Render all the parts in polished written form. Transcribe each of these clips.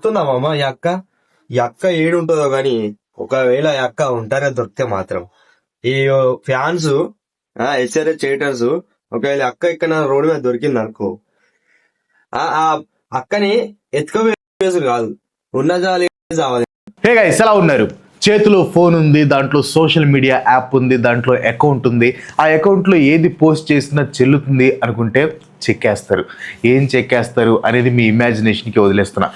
గుర్తుందా మామ ఈ అక్క ఏడుంటుందో గాని ఒకవేళ ఈ అక్క ఉంటారే దొరికితే మాత్రం ఈ ఫ్యాన్స్ ఎస్ఆర్హెచ్ చేయటర్స్ ఒకవేళ అక్క ఇక్కడ రోడ్డు మీద దొరికింది అనుకో ఆ అక్కని ఎత్తుకోవేసుడు కాదు ఉన్న జాలి చావాలి. హే గైస్, ఎలా ఉన్నారు? చేతిలో ఫోన్ ఉంది, దాంట్లో సోషల్ మీడియా యాప్ ఉంది, దాంట్లో అకౌంట్ ఉంది. ఆ అకౌంట్లో ఏది పోస్ట్ చేసినా చెల్లుతుంది అనుకుంటే చెక్కేస్తారు. ఏం చెక్కేస్తారు అనేది మీ ఇమాజినేషన్కి వదిలేస్తున్నా.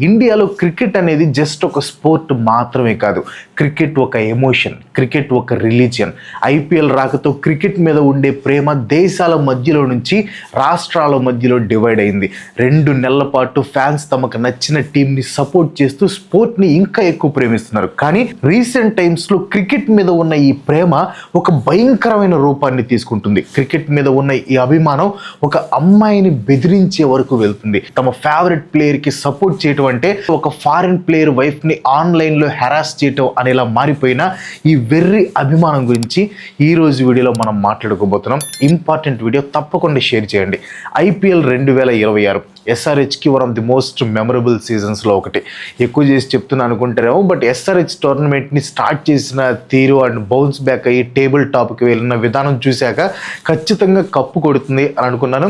ఇండియాలో క్రికెట్ అనేది జస్ట్ ఒక స్పోర్ట్ మాత్రమే కాదు. క్రికెట్ ఒక ఎమోషన్, క్రికెట్ ఒక రిలీజియన్. ఐపీఎల్ రాకతో క్రికెట్ మీద ఉండే ప్రేమ దేశాల మధ్యలో నుంచి రాష్ట్రాల మధ్యలో డివైడ్ అయింది. 2 నెలల పాటు ఫ్యాన్స్ తమకు నచ్చిన టీంని సపోర్ట్ చేస్తూ స్పోర్ట్ని ఇంకా ఎక్కువ ప్రేమిస్తున్నారు. కానీ రీసెంట్ టైమ్స్లో క్రికెట్ మీద ఉన్న ఈ ప్రేమ ఒక భయంకరమైన రూపాన్ని తీసుకుంటుంది. క్రికెట్ మీద ఉన్న ఈ అభిమానం ఒక అమ్మాయిని బెదిరించే వరకు వెళ్తుంది. తమ ఫేవరెట్ ప్లేయర్ కి సపోర్ట్ చేయటం అంటే ఒక ఫారిన్ ప్లేయర్ వైఫ్ ని ఆన్లైన్ లో హెరాస్ చేయటం అనేలా మారిపోయిన ఈ వెర్రి అభిమానం గురించి ఈ రోజు వీడియోలో మనం మాట్లాడుకోబోతున్నాం. ఇంపార్టెంట్ వీడియో, తప్పకుండా షేర్ చేయండి. ఐపీఎల్ 2026 ఎస్ఆర్హెచ్కి one of the most memorable సీజన్స్లో ఒకటి. ఎక్కువ చేసి చెప్తున్నా అనుకుంటారేమో, బట్ ఎస్ఆర్హెచ్ టోర్నమెంట్ని స్టార్ట్ చేసిన తీరు అండ్ బౌన్స్ బ్యాక్ అయ్యి టేబుల్ టాప్కి వెళ్ళిన విధానం చూశాక ఖచ్చితంగా కప్పు కొడుతుంది అని అనుకున్నాను.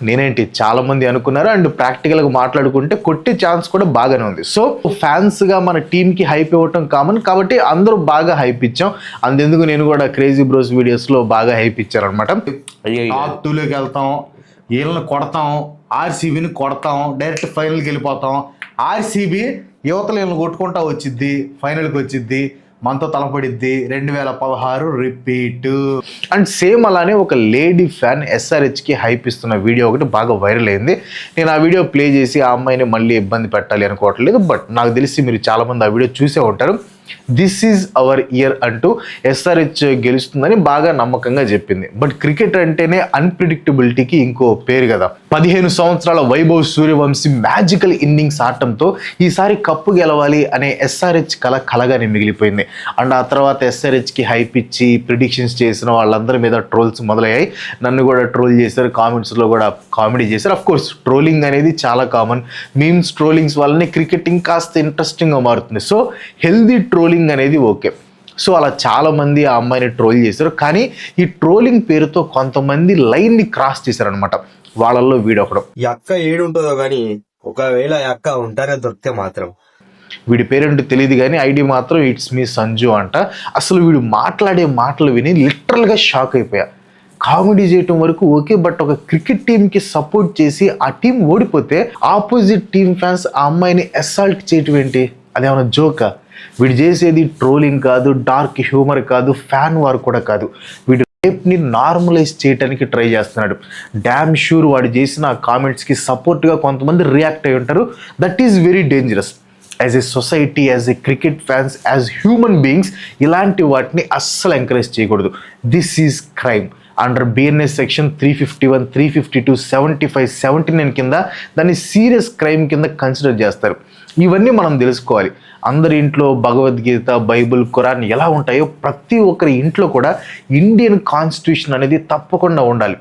నేనేంటి, చాలామంది అనుకున్నారు. అండ్ ప్రాక్టికల్గా మాట్లాడుకుంటే కొట్టే ఛాన్స్ కూడా బాగానే ఉంది. సో ఫ్యాన్స్గా మన టీంకి హైప్ ఇవ్వటం కామన్ కాబట్టి అందరూ బాగా హైప్ ఇచ్చాం. అందుకు నేను కూడా క్రేజీ బ్రోస్ వీడియోస్లో బాగా హైప్ ఇచ్చారు అనమాట. టాప్ 2లోకి వెళ్తాం, వీళ్ళని కొడతాం, ఆర్సీబీని కొడతాం, డైరెక్ట్ ఫైనల్కి వెళ్ళిపోతాం. ఆర్సీబీ యువతలు వీళ్ళని కొట్టుకుంటా వచ్చిద్ది, ఫైనల్కి వచ్చిద్ది, మనతో తలపడిద్ది. 2016 రిపీట్. అండ్ సేమ్ అలానే ఒక లేడీ ఫ్యాన్ ఎస్ఆర్హెచ్కి హైప్ ఇస్తున్న వీడియో ఒకటి బాగా వైరల్ అయింది. నేను ఆ వీడియో ప్లే చేసి ఆ అమ్మాయిని మళ్ళీ ఇబ్బంది పెట్టాలి అనుకోవట్లేదు, బట్ నాకు తెలిసి మీరు చాలామంది ఆ వీడియో చూసే ఉంటారు. దిస్ ఈజ్ అవర్ ఇయర్ అంటూ ఎస్ఆర్హెచ్ గెలుస్తుందని బాగా నమ్మకంగా చెప్పింది. బట్ క్రికెట్ అంటేనే అన్ప్రిడిక్టబిలిటీకి ఇంకో పేరు కదా. 15 సంవత్సరాల వైభవ్ సూర్యవంశీ మ్యాజికల్ ఇన్నింగ్స్ ఆడటంతో ఈసారి కప్పు గెలవాలి అనే ఎస్ఆర్హెచ్ కలగానే మిగిలిపోయింది. అండ్ ఆ తర్వాత ఎస్ఆర్హెచ్కి హైప్ ఇచ్చి ప్రిడిక్షన్స్ చేసిన వాళ్ళందరి మీద ట్రోల్స్ మొదలయ్యాయి. నన్ను కూడా ట్రోల్ చేశారు, కామెంట్స్లో కూడా కామెడీ చేశారు. అఫ్ కోర్స్ ట్రోలింగ్ అనేది చాలా కామన్. మీమ్స్, ట్రోలింగ్స్ వల్లనే క్రికెట్ ఇంకాస్త ఇంట్రెస్టింగ్గా మారుతుంది. సో హెల్దీ ట్రోలింగ్ అనేది ఓకే. సో అలా చాలామంది ఆ అమ్మాయిని ట్రోల్ చేశారు. కానీ ఈ ట్రోలింగ్ పేరుతో కొంతమంది లైన్ని క్రాస్ చేశారనమాట. వాళ్ళల్లో వీడొకడు. ఈ అక్క ఏడుంటుందో గాని ఒకవేళ ఈ అక్క ఉంటారే దొరికితే మాత్రం, వీడి పేరేంటో తెలియదు కానీ ఐడి మాత్రం ఇట్స్ మీ సంజు అంట. అసలు వీడు మాట్లాడే మాటలు విని లిటరల్గా షాక్ అయిపోయా. కామెడీ చేయటం వరకు ఓకే, బట్ ఒక క్రికెట్ టీంకి సపోర్ట్ చేసి ఆ టీం ఓడిపోతే ఆపోజిట్ టీం ఫ్యాన్స్ ఆ అమ్మాయిని అసాల్ట్ చేయటం ఏంటి? అదేమన్నా జోకా? వీడు చేసేది ట్రోలింగ్ కాదు, డార్క్ హ్యూమర్ కాదు, ఫ్యాన్ వార్ కూడా కాదు. వీడు రేప్ని నార్మలైజ్ చేయడానికి ట్రై చేస్తున్నాడు. డ్యామ్ షూర్ వాడు చేసిన ఆ కామెంట్స్కి సపోర్ట్గా కొంతమంది రియాక్ట్ అయి ఉంటారు. That is very dangerous. As a society, as a cricket fans, as human beings ఇలాంటి వాటిని అస్సలు ఎంకరేజ్ చేయకూడదు. This is crime. Under BNS section 351, 352, 75, 79 కింద దాన్ని సీరియస్ క్రైమ్ కింద కన్సిడర్ చేస్తారు. ఇవన్నీ మనం తెలుసుకోవాలి. అందరి ఇంట్లో భగవద్గీత, బైబుల్, ఖురాన్ ఎలా ఉంటాయో ప్రతి ఒక్కరి ఇంట్లో కూడా ఇండియన్ కాన్స్టిట్యూషన్ అనేది తప్పకుండా ఉండాలి.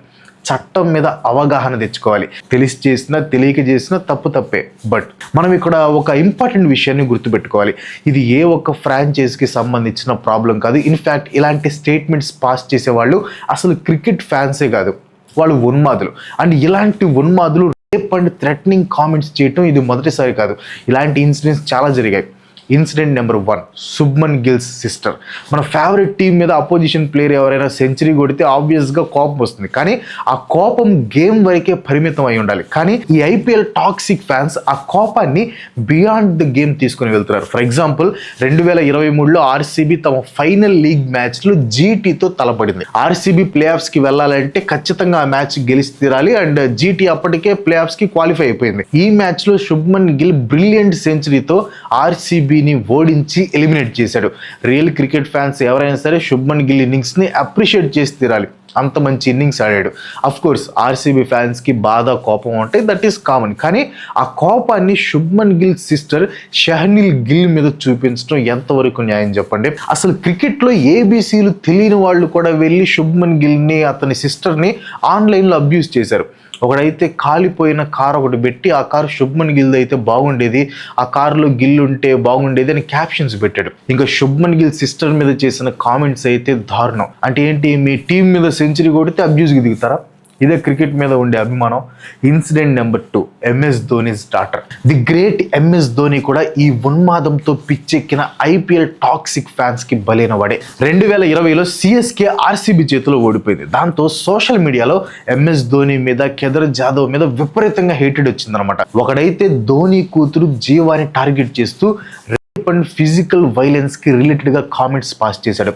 చట్టం మీద అవగాహన తెచ్చుకోవాలి. తెలిసి చేసినా తెలియక చేసినా తప్పే. బట్ మనం ఇక్కడ ఒక ఇంపార్టెంట్ విషయాన్ని గుర్తుపెట్టుకోవాలి. ఇది ఏ ఒక్క ఫ్రాంచైజీకి సంబంధించిన ప్రాబ్లం కాదు. ఇన్ఫ్యాక్ట్ ఇలాంటి స్టేట్మెంట్స్ పాస్ చేసేవాళ్ళు అసలు క్రికెట్ ఫ్యాన్సే కాదు, వాళ్ళు ఉన్మాదులు. అండ్ ఇలాంటి ఉన్మాదులు రేప్ అండ్ థ్రెటనింగ్ కామెంట్స్ చేయటం ఇది మొదటిసారి కాదు. ఇలాంటి ఇన్సిడెంట్స్ చాలా జరిగాయి. Incident number 1, Shubman gills sister. మన ఫేవరెట్ టీం మీద అపోజిషన్ ప్లేయర్ ఎవరైనా సెంచరీ కొడితే ఆబ్వియస్గా కోపం వస్తుంది. కానీ ఆ కోపం గేమ్ వరకే పరిమితం అయి ఉండాలి. కానీ ఈ ఐపీఎల్ టాక్సిక్ ఫ్యాన్స్ ఆ కోపాన్ని బియాండ్ ద గేమ్ తీసుకుని వెళ్తున్నారు. ఫర్ ఎగ్జాంపుల్ 2023లో ఆర్సీబీ తమ ఫైనల్ లీగ్ మ్యాచ్లో జీటీతో తలపడింది. ఆర్సీబీ ప్లే ఆఫ్స్కి వెళ్ళాలంటే ఖచ్చితంగా ఆ మ్యాచ్ గెలిచి తీరాలి. అండ్ జీటీ అప్పటికే ప్లే ఆఫ్స్కి క్వాలిఫై అయిపోయింది. ఈ మ్యాచ్లో శుభ్మన్ గిల్ బ్రిలియంట్ సెంచరీతో ఆర్సీబీ ఓడించి ఎలిమినేట్ చేశాడు. రియల్ క్రికెట్ ఫ్యాన్స్ ఎవరైనా సరే శుభ్మన్ గిల్ ఇన్నింగ్స్ ని అప్రిషియేట్ చేసి తీరాలి. అంత మంచి ఇన్నింగ్స్ ఆడాడు. అఫ్ కోర్స్ ఆర్సీబీ ఫ్యాన్స్కి బాధ కోపం ఉంటాయి, దట్ ఈస్ కామన్. కానీ ఆ కోపాన్ని శుభ్మన్ గిల్ సిస్టర్ షహ్నిల్ గిల్ మీద చూపించడం ఎంతవరకు న్యాయం చెప్పండి. అసలు క్రికెట్లో ఏబీసీలు తెలియని వాళ్ళు కూడా వెళ్ళి శుభ్మన్ గిల్ని అతని సిస్టర్ని ఆన్లైన్లో అబ్యూస్ చేశారు. ఒకడైతే కాలిపోయిన కార్ ఒకటి పెట్టి ఆ కారు శుభ్మన్ గిల్ అయితే బాగుండేది, ఆ కారులో గిల్ ఉంటే బాగుండేది అని క్యాప్షన్స్ పెట్టాడు. ఇంకా శుభ్మన్ గిల్ సిస్టర్ మీద చేసిన కామెంట్స్ అయితే దారుణం. అంటే ఏంటి, మీ టీం మీద సెంచరీ కొడితే అబ్యూస్కి దిగుతారా? ఇదే క్రికెట్ మీద ఉండే అభిమానం. Incident number 2, MS Dhoni's daughter. The great MS Dhoni కూడా ఈ ఉన్మాదంతో పిచ్చెక్కిన ఐపీఎల్ టాక్సిక్ ఫ్యాన్స్ కి బలైన వాడే. 2020లో సిఎస్కే ఆర్సీబీ చేతిలో ఓడిపోయింది. దాంతో సోషల్ మీడియాలో ఎంఎస్ ధోని మీద, కేదార్ జాదవ్ మీద విపరీతంగా హేటెడ్ వచ్చిందనమాట. ఒకడైతే ధోని కూతురు జీవాని టార్గెట్ చేస్తూ రేప్ అండ్ ఫిజికల్ వైలెన్స్ కి రిలేటెడ్ గా కామెంట్స్ పాస్ చేశాడు.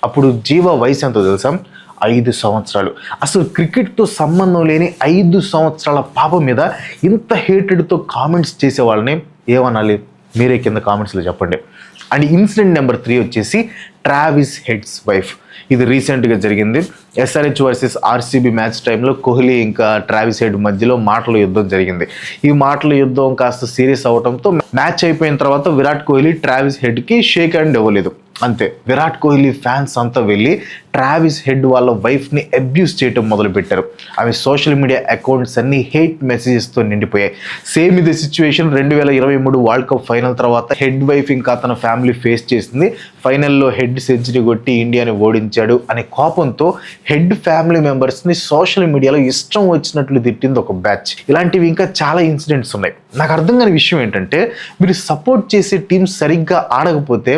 అప్పుడు జీవా వయసు ఎంతో తెలుసా? 5 సంవత్సరాలు. అసలు క్రికెట్తో సంబంధం లేని 5 సంవత్సరాల పాప మీద ఇంత హేటెడ్తో కామెంట్స్ చేసే వాళ్ళని ఏమనాలి? మీరే కింద కామెంట్స్లో చెప్పండి. అండ్ ఇన్సిడెంట్ నెంబర్ 3 వచ్చేసి ట్రావిస్ హెడ్స్ వైఫ్. ఇది రీసెంట్గా జరిగింది. ఎస్ఆర్హెచ్ వర్సెస్ ఆర్సీబీ మ్యాచ్ టైంలో కోహ్లీ ఇంకా ట్రావిస్ హెడ్ మధ్యలో మాటల యుద్ధం జరిగింది. ఈ మాటల యుద్ధం కాస్త సీరియస్ అవడంతో మ్యాచ్ అయిపోయిన తర్వాత విరాట్ కోహ్లీ ట్రావిస్ హెడ్కి షేక్ హ్యాండ్ ఇవ్వలేదు. అంతే, విరాట్ కోహ్లీ ఫ్యాన్స్ అంతా వెళ్ళి ట్రావిస్ హెడ్ వాళ్ళ వైఫ్ని అబ్యూస్ చేయడం మొదలుపెట్టారు. ఆమె సోషల్ మీడియా అకౌంట్స్ అన్ని హేట్ మెసేజెస్తో నిండిపోయాయి. సేమ్ ఇదే సిచ్యువేషన్ 2023 వరల్డ్ కప్ ఫైనల్ తర్వాత హెడ్ వైఫ్ ఇంకా తన ఫ్యామిలీ ఫేస్ చేసింది. ఫైనల్లో హెడ్ సెంచరీ కొట్టి ఇండియాని ఓడించాడు అనే కోపంతో హెడ్ ఫ్యామిలీ మెంబర్స్ని సోషల్ మీడియాలో ఇష్టం వచ్చినట్లు తిట్టింది ఒక బ్యాచ్. ఇలాంటివి ఇంకా చాలా ఇన్సిడెంట్స్ ఉన్నాయి. నాకు అర్థం కాని విషయం ఏంటంటే, మీరు సపోర్ట్ చేసే టీం సరిగ్గా ఆడకపోతే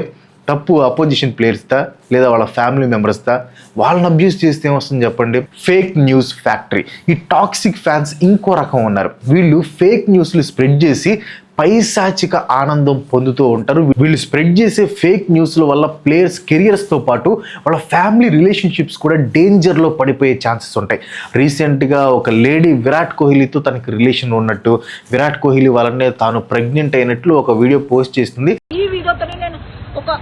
తప్పు అపోజిషన్ ప్లేయర్స్దా లేదా వాళ్ళ ఫ్యామిలీ మెంబర్స్దా? వాళ్ళని అబ్యూస్ చేస్తే ఏమొస్తుంది చెప్పండి? Fake news factory. ఈ టాక్సిక్ ఫ్యాన్స్ ఇంకో రకం ఉన్నారు. వీళ్ళు ఫేక్ న్యూస్లు స్ప్రెడ్ చేసి పైశాచిక ఆనందం పొందుతూ ఉంటారు. వీళ్ళు స్ప్రెడ్ చేసే ఫేక్ న్యూస్ల వల్ల ప్లేయర్స్ కెరియర్స్తో పాటు వాళ్ళ ఫ్యామిలీ రిలేషన్షిప్స్ కూడా డేంజర్లో పడిపోయే ఛాన్సెస్ ఉంటాయి. రీసెంట్గా ఒక లేడీ విరాట్ కోహ్లీతో తనకి రిలేషన్ ఉన్నట్టు, విరాట్ కోహ్లీ వల్లనే తాను ప్రెగ్నెంట్ అయినట్లు ఒక వీడియో పోస్ట్ చేస్తుంది. ఈ వీడియోతో నేను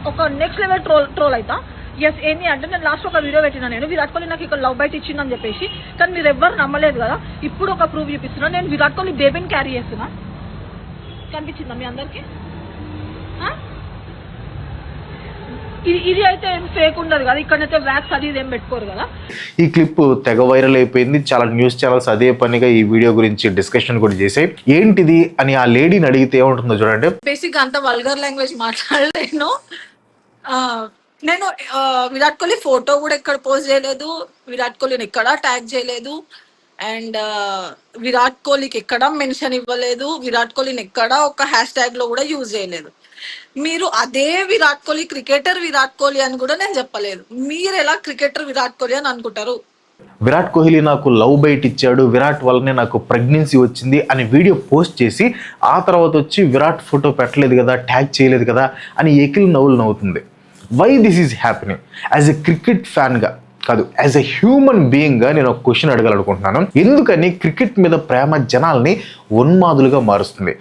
ఒక నెక్స్ట్ లెవెల్ ట్రోల్ అవుతా. ఎస్, ఏంటి అంటే నేను లాస్ట్ ఒక వీడియో పెట్టినా, నేను విరాట్ కోహ్లీ నాకు ఇక్కడ లవ్ బైట్ ఇచ్చిందని చెప్పేసి. కానీ మీరు ఎవ్వరు నమ్మలేదు కదా. ఇప్పుడు ఒక ప్రూఫ్ చూపిస్తున్నా. నేను విరాట్ కోహ్లీ బేబీని క్యారీ చేస్తున్నా. కనిపించిందా మీ అందరికి? ఇది అయితే ఏం ఫేక్ ఉండదు కదా. ఇక్కడైతే వ్యాక్స్ అది ఇదేం పెట్టుకోరు కదా. ఈ క్లిప్ తెగ వైరల్ అయిపోయింది. చాలా న్యూస్ ఛానల్స్ అదే పనిగా ఈ వీడియో గురించి డిస్కషన్ కూడా చేసాయి. ఏంటిది అని ఆ లేడీని అడిగితే ఏముంటుందో చూడండి. బేసిక్ అంత వల్గర్ లాంగ్వేజ్ మాట్లాడలేను. నేను విరాట్ కోహ్లీ ఫోటో కూడా ఎక్కడ పోస్ట్ చేయలేదు, విరాట్ కోహ్లీని ఎక్కడ ట్యాగ్ చేయలేదు, అండ్ విరాట్ కోహ్లీకి ఎక్కడ మెన్షన్ ఇవ్వలేదు, విరాట్ కోహ్లీని ఎక్కడ ఒక హ్యాష్ ట్యాగ్ లో కూడా యూజ్ చేయలేదు. మీరు అదే విరాట్ కోహ్లీ క్రికెటర్ విరాట్ కోహ్లీ అని కూడా నేను చెప్పలేదు. మీరు ఎలా క్రికెటర్ విరాట్ కోహ్లీ అని అనుకుంటారు? విరాట్ కోహ్లీ నాకు లవ్ బైట్ ఇచ్చాడు, విరాట్ వల్లనే నాకు ప్రెగ్నెన్సీ వచ్చింది అని వీడియో పోస్ట్ చేసి ఆ తర్వాత వచ్చి విరాట్ ఫోటో పెట్టలేదు కదా, ట్యాగ్ చేయలేదు కదా అని ఎకిల్ నవ్వులు నవ్వుతుంది. Why this is happening? As a cricket ఫ్యాన్గా కాదు, యాజ్ ఎ హ్యూమన్ బీయింగ్గా నేను ఒక క్వశ్చన్ అడగాలనుకుంటున్నాను. ఎందుకని క్రికెట్ మీద ప్రేమ జనాల్ని ఉన్మాదులుగా మారుస్తుంది?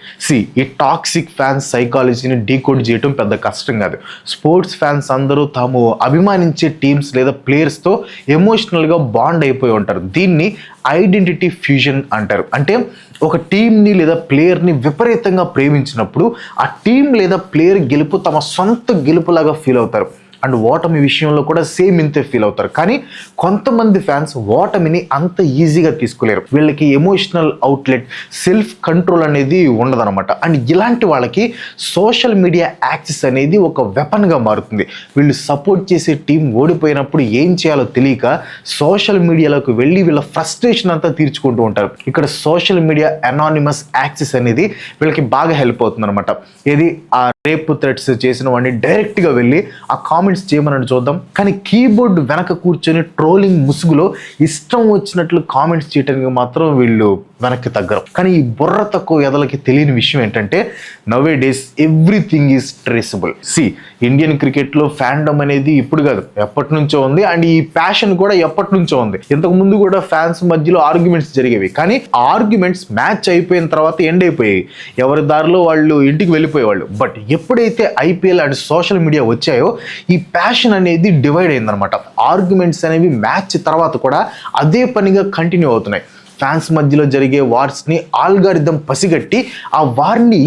ఈ టాక్సిక్ ఫ్యాన్స్ సైకాలజీని డీకోడ్ చేయడం పెద్ద కష్టం కాదు. స్పోర్ట్స్ ఫ్యాన్స్ అందరూ తాము అభిమానించే టీమ్స్ లేదా ప్లేయర్స్తో ఎమోషనల్గా బాండ్ అయిపోయి ఉంటారు. దీన్ని ఐడెంటిటీ ఫ్యూజన్ అంటారు. అంటే ఒక టీంని లేదా ప్లేయర్ని విపరీతంగా ప్రేమించినప్పుడు ఆ టీం లేదా ప్లేయర్ గెలుపు తమ సొంత గెలుపులాగా ఫీల్ అవుతారు. అండ్ ఓటమి విషయంలో కూడా సేమ్ ఇంతే ఫీల్ అవుతారు. కానీ కొంతమంది ఫ్యాన్స్ ఓటమిని అంత ఈజీగా తీసుకోలేరు. వీళ్ళకి ఎమోషనల్ అవుట్లెట్, సెల్ఫ్ కంట్రోల్ అనేది ఉండదన్నమాట. అండ్ ఇలాంటి వాళ్ళకి సోషల్ మీడియా యాక్సెస్ అనేది ఒక వెపన్గా మారుతుంది. వీళ్ళు సపోర్ట్ చేసే టీం ఓడిపోయినప్పుడు ఏం చేయాలో తెలియక సోషల్ మీడియాలోకి వెళ్ళి వీళ్ళ ఫ్రస్ట్రేషన్ అంతా తీర్చుకుంటూ ఉంటారు. ఇక్కడ సోషల్ మీడియా అనానిమస్ యాక్సెస్ అనేది వీళ్ళకి బాగా హెల్ప్ అవుతుంది అనమాట. ఏది ఆ రేప్ థ్రెట్స్ చేసిన వాడిని డైరెక్ట్గా వెళ్ళి ఆ కామెంట్స్ చేయమని చూద్దాం. కానీ కీబోర్డ్ వెనక కూర్చొని ట్రోలింగ్ ముసుగులో ఇష్టం వచ్చినట్లు కామెంట్స్ చేయడానికి మాత్రం వీళ్ళు వెనక్కి తగ్గరు. కానీ ఈ బుర్ర తక్కువ ఎదలకి తెలియని విషయం ఏంటంటే nowadays everything is traceable. Indian క్రికెట్లో ఫ్యాన్డమ్ అనేది ఇప్పుడు కాదు, ఎప్పటి నుంచో ఉంది. అండ్ ఈ ప్యాషన్ కూడా ఎప్పటి నుంచో ఉంది. ఇంతకు ముందు కూడా ఫ్యాన్స్ మధ్యలో ఆర్గ్యుమెంట్స్ జరిగేవి, కానీ ఆ ఆర్గ్యుమెంట్స్ మ్యాచ్ అయిపోయిన తర్వాత ఎండ్ అయిపోయాయి, ఎవరి దారిలో వాళ్ళు ఇంటికి వెళ్ళిపోయేవాళ్ళు. బట్ ఎప్పుడైతే ఐపీఎల్ అండ్ సోషల్ మీడియా వచ్చాయో ఈ ప్యాషన్ అనేది డివైడ్ అయిందనమాట. ఆర్గ్యుమెంట్స్ అనేవి మ్యాచ్ తర్వాత కూడా అదే పనిగా కంటిన్యూ అవుతున్నాయి. ఫ్యాన్స్ మధ్యలో జరిగే వార్స్ని ఆల్గారిథం పసిగట్టి ఆ వార్ని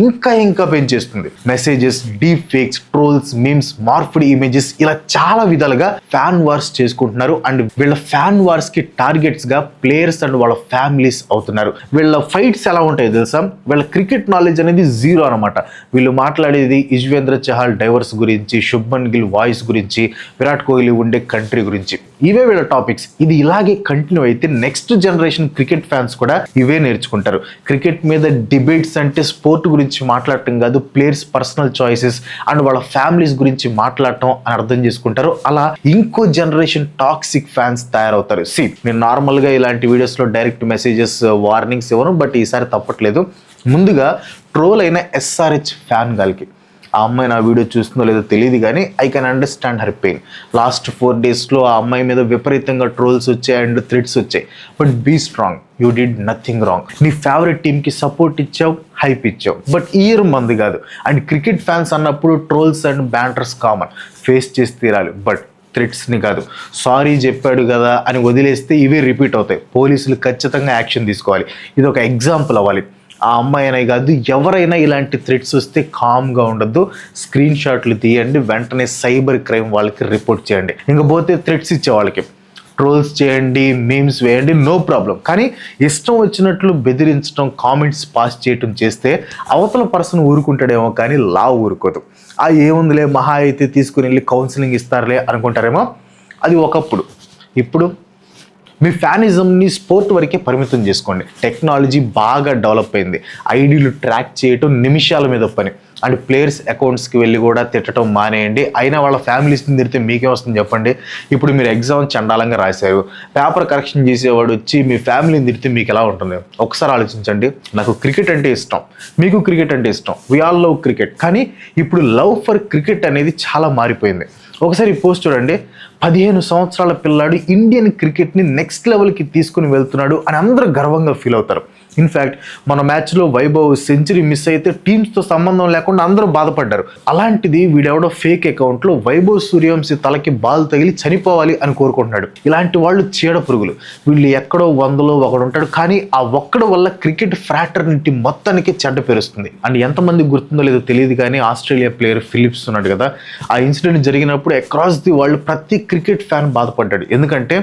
ఇంకా పెంచేస్తుంది. Messages, deep fakes, trolls, memes, morphed images, ఇలా చాలా విధాలుగా ఫ్యాన్ వార్స్ చేసుకుంటున్నారు. అండ్ వీళ్ళ ఫ్యాన్ వార్స్ కి టార్గెట్స్ గా ప్లేయర్స్ అండ్ వాళ్ళ ఫ్యామిలీస్ అవుతున్నారు. వీళ్ళ ఫైట్స్ ఎలా ఉంటాయో తెలుసా? వీళ్ళ క్రికెట్ నాలెడ్జ్ అనేది జీరో అనమాట. వీళ్ళు మాట్లాడేది యుజ్వేంద్ర చహల్ డైవర్స్ గురించి, శుభ్మన్ గిల్ వాయిస్ గురించి, విరాట్ కోహ్లీ ఉండే కంట్రీ గురించి. ఇవే వీళ్ళ టాపిక్స్. ఇది ఇలాగే కంటిన్యూ అయితే నెక్స్ట్ జనరేషన్ క్రికెట్ ఫ్యాన్స్ కూడా ఇవే నేర్చుకుంటారు. క్రికెట్ మీద డిబేట్స్ అంటే స్పోర్ట్ గురించి మాట్లాడటం కాదు, ప్లేయర్స్ పర్సనల్ చాయిసెస్ అండ్ వాళ్ళ ఫ్యామిలీస్ గురించి మాట్లాడటం అని అర్థం చేసుకుంటారు. అలా ఇంకో జనరేషన్ టాక్సిక్ ఫ్యాన్స్ తయారవుతారు. నేను నార్మల్ గా ఇలాంటి వీడియోస్ లో డైరెక్ట్ మెసేజెస్, వార్నింగ్స్ ఇవ్వను, బట్ ఈసారి తప్పట్లేదు. ముందుగా ట్రోల్ అయిన SRH ఫ్యాన్ గాలికి, ఆ అమ్మాయి నా వీడియో చూస్తుందో లేదో తెలియదు, కానీ I can understand her pain. Last 4 daysలో ఆ అమ్మాయి మీద విపరీతంగా ట్రోల్స్ వచ్చాయి అండ్ థ్రెట్స్ వచ్చాయి. But be strong, you did nothing wrong. నీ ఫేవరెట్ టీమ్కి సపోర్ట్ ఇచ్చావు, హైప్ ఇచ్చావు, బట్ ఇయర్ మంది కాదు. అండ్ క్రికెట్ ఫ్యాన్స్ అన్నప్పుడు trolls and banters common, face చేసి తీరాలి. బట్ థ్రెట్స్ని కాదు. సారీ చెప్పాడు కదా అని వదిలేస్తే ఇవే రిపీట్ అవుతాయి. పోలీసులు ఖచ్చితంగా యాక్షన్ తీసుకోవాలి. ఇది ఒక ఎగ్జాంపుల్ అవ్వాలి. ఆ అమ్మాయి అనే కాదు, ఎవరైనా ఇలాంటి థ్రెట్స్ వస్తే కామ్గా ఉండద్దు, స్క్రీన్ షాట్లు తీయండి, వెంటనే సైబర్ క్రైమ్ వాళ్ళకి రిపోర్ట్ చేయండి. ఇంకపోతే థ్రెట్స్ ఇచ్చే వాళ్ళకి ట్రోల్స్ చేయండి, మీమ్స్ వేయండి, నో ప్రాబ్లం. కానీ ఇష్టం వచ్చినట్లు బెదిరించడం, కామెంట్స్ పాస్ చేయటం చేస్తే అవతల పర్సన్ ఊరుకుంటాడేమో, కానీ లా ఊరుకోదు. ఏముందిలే, మహా అయితే తీసుకుని వెళ్ళి కౌన్సిలింగ్ ఇస్తారులే అనుకుంటారేమో. అది ఒకప్పుడు. ఇప్పుడు మీ ఫ్యానిజంని స్పోర్ట్ వరకే పరిమితం చేసుకోండి. టెక్నాలజీ బాగా డెవలప్ అయింది. ఐడీలు ట్రాక్ చేయటం నిమిషాల మీద పని. అండ్ ప్లేయర్స్ అకౌంట్స్కి వెళ్ళి కూడా తిట్టడం మానేయండి. అయినా వాళ్ళ ఫ్యామిలీస్ని తిడితే మీకేం వస్తుంది చెప్పండి? ఇప్పుడు మీరు ఎగ్జామ్ చండాలంగా రాశారు, పేపర్ కరెక్షన్ చేసేవాడు వచ్చి మీ ఫ్యామిలీని తిడితే మీకు ఎలా ఉంటుంది? ఒకసారి ఆలోచించండి. నాకు క్రికెట్ అంటే ఇష్టం, మీకు క్రికెట్ అంటే ఇష్టం, వి ఆల్ లవ్ క్రికెట్. కానీ ఇప్పుడు లవ్ ఫర్ క్రికెట్ అనేది చాలా మారిపోయింది. ఒకసారి ఈ పోస్ట్ చూడండి. 15 సంవత్సరాల పిల్లాడు ఇండియన్ క్రికెట్ని నెక్స్ట్ లెవెల్కి తీసుకుని వెళ్తున్నాడు అని అందరూ గర్వంగా ఫీల్ అవుతారు. ఇన్ఫ్యాక్ట్ మన మ్యాచ్లో వైభవ్ సెంచరీ మిస్ అయితే టీమ్స్తో సంబంధం లేకుండా అందరూ బాధపడ్డారు. అలాంటిది వీడెవడో ఫేక్ అకౌంట్లో వైభవ్ సూర్యవంశీ తలకి బాల్ తగిలి చనిపోవాలి అని కోరుకుంటున్నాడు. ఇలాంటి వాళ్ళు చీడ పురుగులు. వీళ్ళు ఎక్కడో 100లో ఒకడు ఉంటాడు, కానీ ఆ ఒక్కడు వల్ల క్రికెట్ ఫ్రాటర్నిటీ మొత్తానికి చెడ్డ పేరుస్తుంది. అండ్ ఎంతమంది గుర్తుందో లేదో తెలియదు, కానీ ఆస్ట్రేలియా ప్లేయర్ ఫిలిప్స్ ఉన్నాడు కదా, ఆ ఇన్సిడెంట్ జరిగినప్పుడు అక్రాస్ ది వరల్డ్ ప్రతి క్రికెట్ ఫ్యాన్ బాధపడ్డాడు. ఎందుకంటే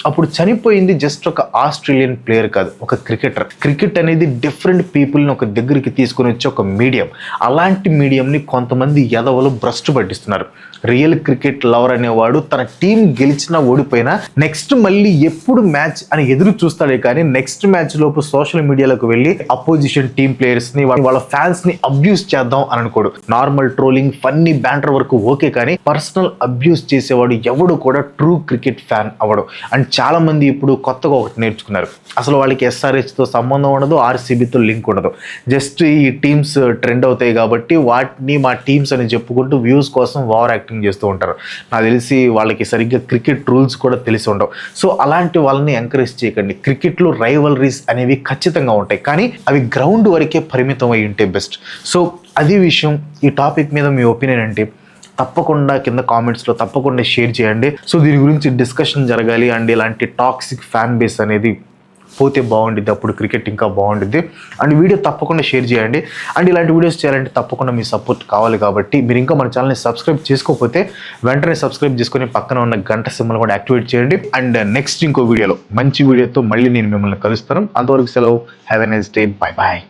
అప్పుడు చనిపోయింది జస్ట్ ఒక ఆస్ట్రేలియన్ ప్లేయర్ కాదు, ఒక క్రికెటర్. క్రికెట్ అనేది డిఫరెంట్ పీపుల్ని ఒక దగ్గరికి తీసుకొని వచ్చే ఒక మీడియం. అలాంటి మీడియంని కొంతమంది ఎదవలు భ్రష్టు పట్టిస్తున్నారు. రియల్ క్రికెట్ లవర్ అనేవాడు తన టీం గెలిచినా ఓడిపోయినా నెక్స్ట్ మళ్ళీ ఎప్పుడు మ్యాచ్ అని ఎదురు చూస్తాడే, కానీ నెక్స్ట్ మ్యాచ్ లోపు సోషల్ మీడియాలోకి వెళ్ళి అపోజిషన్ టీం ప్లేయర్స్ని, వాళ్ళ ఫ్యాన్స్ని అబ్యూస్ చేద్దాం అని అనుకోడు. నార్మల్ ట్రోలింగ్, ఫన్నీ బ్యాంటర్ వరకు ఓకే, కానీ పర్సనల్ అబ్యూస్ చేసేవాడు ఎవడు కూడా ట్రూ క్రికెట్ ఫ్యాన్ అవ్వడు. అండ్ చాలా మంది ఇప్పుడు కొత్తగా ఒకటి నేర్చుకున్నారు. అసలు వాళ్ళకి SRHతో సంబంధం ఉండదు, RCBతో లింక్ ఉండదు. జస్ట్ ఈ టీమ్స్ ట్రెండ్ అవుతాయి కాబట్టి వాటిని మా టీమ్స్ అని చెప్పుకుంటూ వ్యూస్ కోసం ఓవర్ యాక్టింగ్ చేస్తూ ఉంటారు. నాకు తెలిసి వాళ్ళకి సరిగ్గా క్రికెట్ రూల్స్ కూడా తెలిసి ఉండవు. సో అలాంటి వాళ్ళని ఎంకరేజ్ చేయకండి. క్రికెట్లో రైవలరీస్ అనేవి ఖచ్చితంగా ఉంటాయి, కానీ అవి గ్రౌండ్ వరకే పరిమితం అయి ఉంటే బెస్ట్. సో అది విషయం. ఈ టాపిక్ మీద మీ ఒపీనియన్ ఏంటి? తప్పకుండా కింద కామెంట్స్లో తప్పకుండా షేర్ చేయండి. సో దీని గురించి డిస్కషన్ జరగాలి. అండ్ ఇలాంటి టాక్సిక్ ఫ్యాన్ బేస్ అనేది పోతే బాగుండిద్ది, అప్పుడు క్రికెట్ ఇంకా బాగుండిద్ది. అండ్ వీడియో తప్పకుండా షేర్ చేయండి. అండ్ ఇలాంటి వీడియోస్ చేయాలంటే తప్పకుండా మీ సపోర్ట్ కావాలి. కాబట్టి మీరు ఇంకా మన ఛానల్ని సబ్స్క్రైబ్ చేసుకోకపోతే వెంటనే సబ్స్క్రైబ్ చేసుకొని పక్కన ఉన్న గంట సింబల్ కూడా యాక్టివేట్ చేయండి. అండ్ నెక్స్ట్ ఇంకో వీడియోలో మంచి వీడియోతో మళ్ళీ నేను మిమ్మల్ని కలుస్తాను. అంతవరకు సెలవు. Have a nice day. Bye bye.